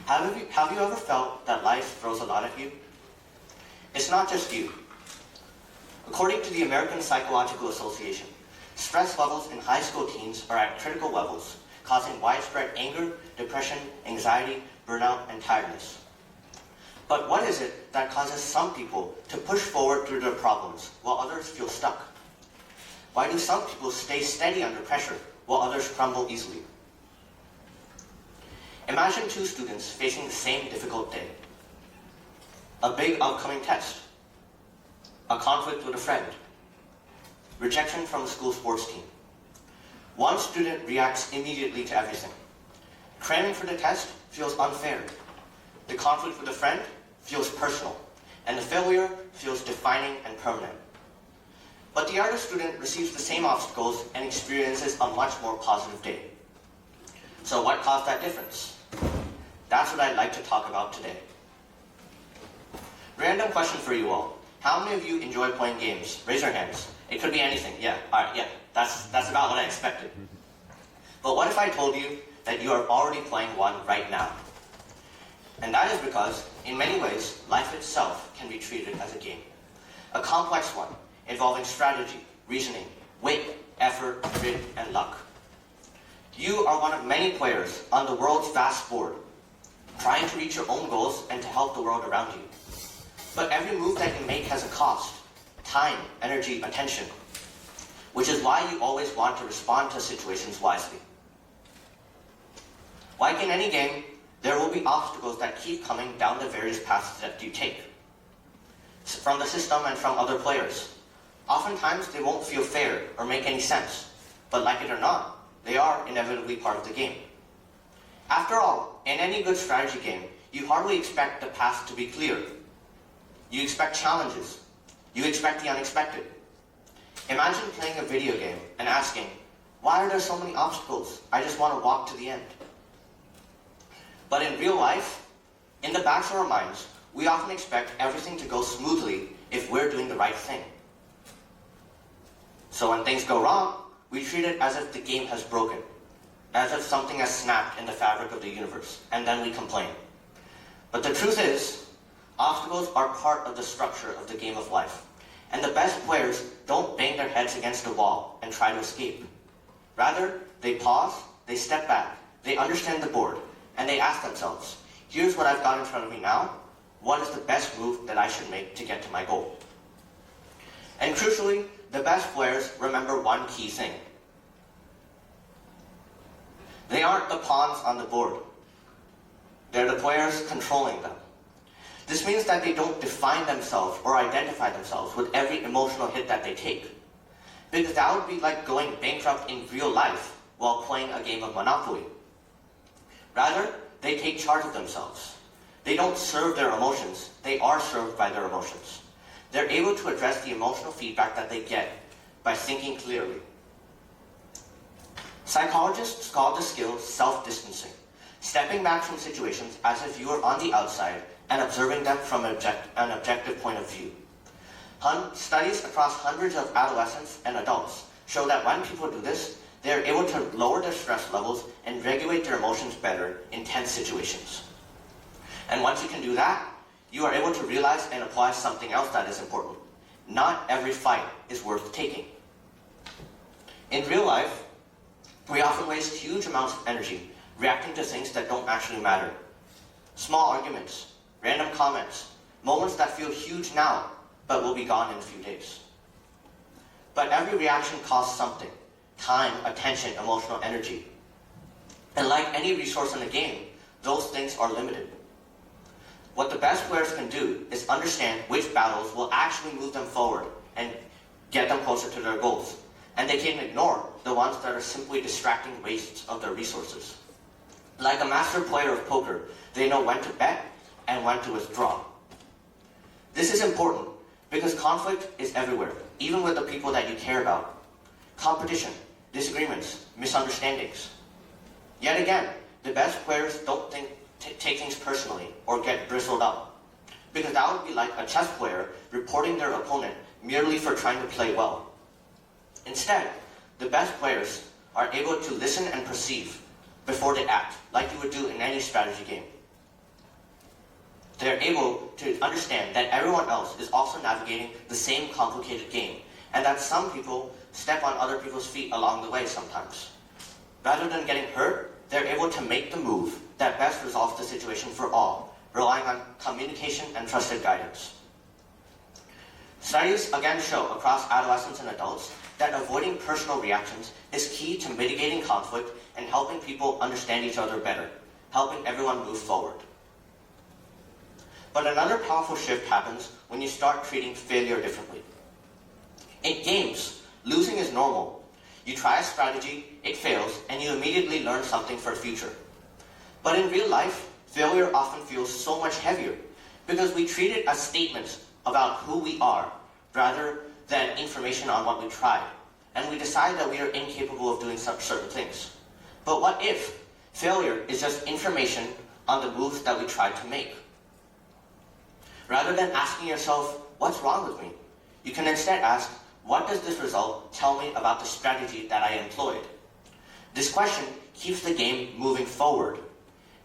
Have you ever felt that life throws a lot at you? It's not just you. According to the American Psychological Association, stress levels in high school teens are at critical levels, causing widespread anger, depression, anxiety, burnout, and tiredness. But what is it that causes some people to push forward through their problems while others feel stuck? Why do some people stay steady under pressure while others crumble easily? Imagine two students facing the same difficult day. A big upcoming test, a conflict with a friend, rejection from a school sports team. One student reacts immediately to everything. Cramming for the test feels unfair. The conflict with a friend feels personal, and the failure feels defining and permanent. But the other student receives the same obstacles and experiences a much more positive day. So what caused that difference? That's what I'd like to talk about today. Random question for you all. How many of you enjoy playing games? Raise your hands. It could be anything. Yeah, alright, yeah. That's about what I expected. But what if I told you that you are already playing one right now? And that is because, in many ways, life itself can be treated as a game. A complex one, involving strategy, reasoning, wit, effort, grit, and luck. You are one of many players on the world's vast board, trying to reach your own goals and to help the world around you. But every move that you make has a cost: time, energy, attention. Which is why you always want to respond to situations wisely. Like in any game, there will be obstacles that keep coming down the various paths that you take. From the system and from other players. Oftentimes they won't feel fair or make any sense, but like it or not, they are inevitably part of the game. After all, in any good strategy game, you hardly expect the path to be clear. You expect challenges. You expect the unexpected. Imagine playing a video game and asking, why are there so many obstacles? I just want to walk to the end. But in real life, in the backs of our minds, we often expect everything to go smoothly if we're doing the right thing. So when things go wrong, we treat it as if the game has broken, as if something has snapped in the fabric of the universe, and then we complain. But the truth is, obstacles are part of the structure of the game of life, and the best players don't bang their heads against a wall and try to escape. Rather, they pause, they step back, they understand the board, and they ask themselves, here's what I've got in front of me now, what is the best move that I should make to get to my goal? And crucially, the best players remember one key thing. They aren't the pawns on the board. They're the players controlling them. This means that they don't define themselves or identify themselves with every emotional hit that they take. Because that would be like going bankrupt in real life while playing a game of Monopoly. Rather, they take charge of themselves. They don't serve their emotions, they are served by their emotions. They're able to address the emotional feedback that they get by thinking clearly. Psychologists call this skill self-distancing, stepping back from situations as if you were on the outside and observing them from an objective point of view. Studies across hundreds of adolescents and adults show that when people do this, they are able to lower their stress levels and regulate their emotions better in tense situations. And once you can do that, you are able to realize and apply something else that is important. Not every fight is worth taking. In real life, we often waste huge amounts of energy reacting to things that don't actually matter. Small arguments, random comments, moments that feel huge now, but will be gone in a few days. But every reaction costs something: time, attention, emotional energy. And like any resource in the game, those things are limited. What the best players can do is understand which battles will actually move them forward and get them closer to their goals. And they can ignore the ones that are simply distracting wastes of their resources. Like a master player of poker, they know when to bet and when to withdraw. This is important because conflict is everywhere, even with the people that you care about. Competition, disagreements, misunderstandings. Yet again, the best players don't take things personally or get bristled up, because that would be like a chess player reporting their opponent merely for trying to play well. Instead, the best players are able to listen and perceive before they act, like you would do in any strategy game. they're able to understand that everyone else is also navigating the same complicated game, and that some people step on other people's feet along the way sometimes. Rather than getting hurt, they're able to make the move that best resolves the situation for all, relying on communication and trusted guidance. Studies again show across adolescents and adults that avoiding personal reactions is key to mitigating conflict and helping people understand each other better, helping everyone move forward. But another powerful shift happens when you start treating failure differently. In games, losing is normal. You try a strategy, it fails, and you immediately learn something for the future. But in real life, failure often feels so much heavier because we treat it as statements about who we are rather than information on what we tried, and we decide that we are incapable of doing certain things. But what if failure is just information on the moves that we tried to make? Rather than asking yourself, what's wrong with me? You can instead ask, what does this result tell me about the strategy that I employed? This question keeps the game moving forward.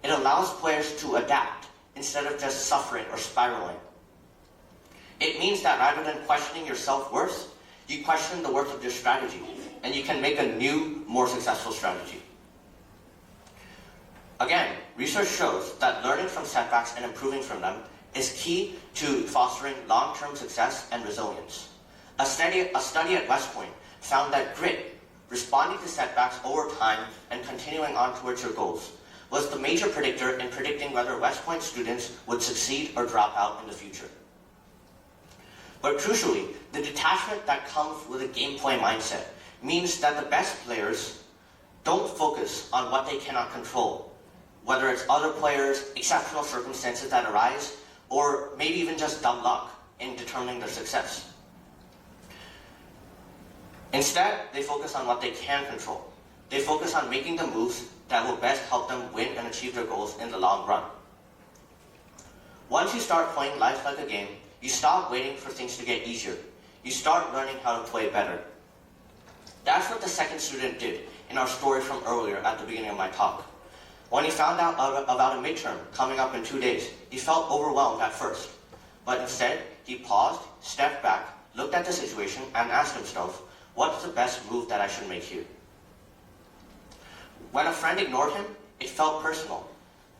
It allows players to adapt instead of just suffering or spiraling. It means that rather than questioning your self-worth, you question the worth of your strategy, and you can make a new, more successful strategy. Again, research shows that learning from setbacks and improving from them is key to fostering long-term success and resilience. A study at West Point found that grit, responding to setbacks over time and continuing on towards your goals, was the major predictor in predicting whether West Point students would succeed or drop out in the future. But crucially, the detachment that comes with a gameplay mindset means that the best players don't focus on what they cannot control, whether it's other players, exceptional circumstances that arise, or maybe even just dumb luck in determining their success. Instead, they focus on what they can control. They focus on making the moves that will best help them win and achieve their goals in the long run. Once you start playing life like a game, you stop waiting for things to get easier. You start learning how to play better. That's what the second student did in our story from earlier at the beginning of my talk. When he found out about a midterm coming up in 2 days, he felt overwhelmed at first. But instead, he paused, stepped back, looked at the situation, and asked himself, what's the best move that I should make here? When a friend ignored him, it felt personal.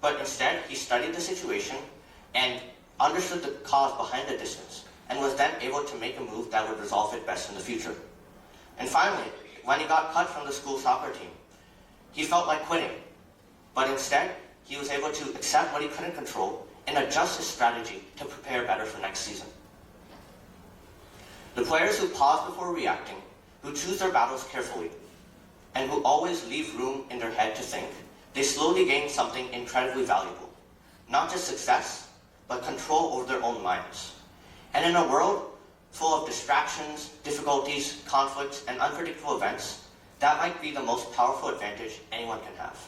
But instead, he studied the situation and understood the cause behind the distance, and was then able to make a move that would resolve it best in the future. And finally, when he got cut from the school soccer team, he felt like quitting. But instead, he was able to accept what he couldn't control and adjust his strategy to prepare better for next season. The players who pause before reacting, who choose their battles carefully, and who always leave room in their head to think, they slowly gain something incredibly valuable. Not just success, but control over their own minds. And in a world full of distractions, difficulties, conflicts, and unpredictable events, that might be the most powerful advantage anyone can have.